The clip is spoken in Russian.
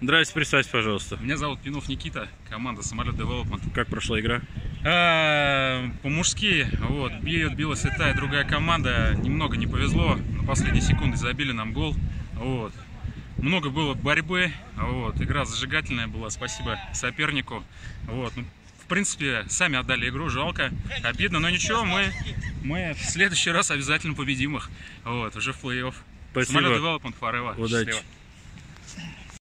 Здрасте, представьте, пожалуйста. Меня зовут Пинов Никита, команда Самолет Девелопмент. Как прошла игра? По-мужски, вот, билась и та, и другая команда. Немного не повезло, на последней секунде забили нам гол. Вот. Много было борьбы, вот. Игра зажигательная была, спасибо сопернику. Вот. Ну, в принципе, сами отдали игру, жалко, обидно, но ничего, мы в следующий раз обязательно победим их, вот, уже в плей-офф. Спасибо. Самолет Девелопмент forever. Удачи. Счастливо.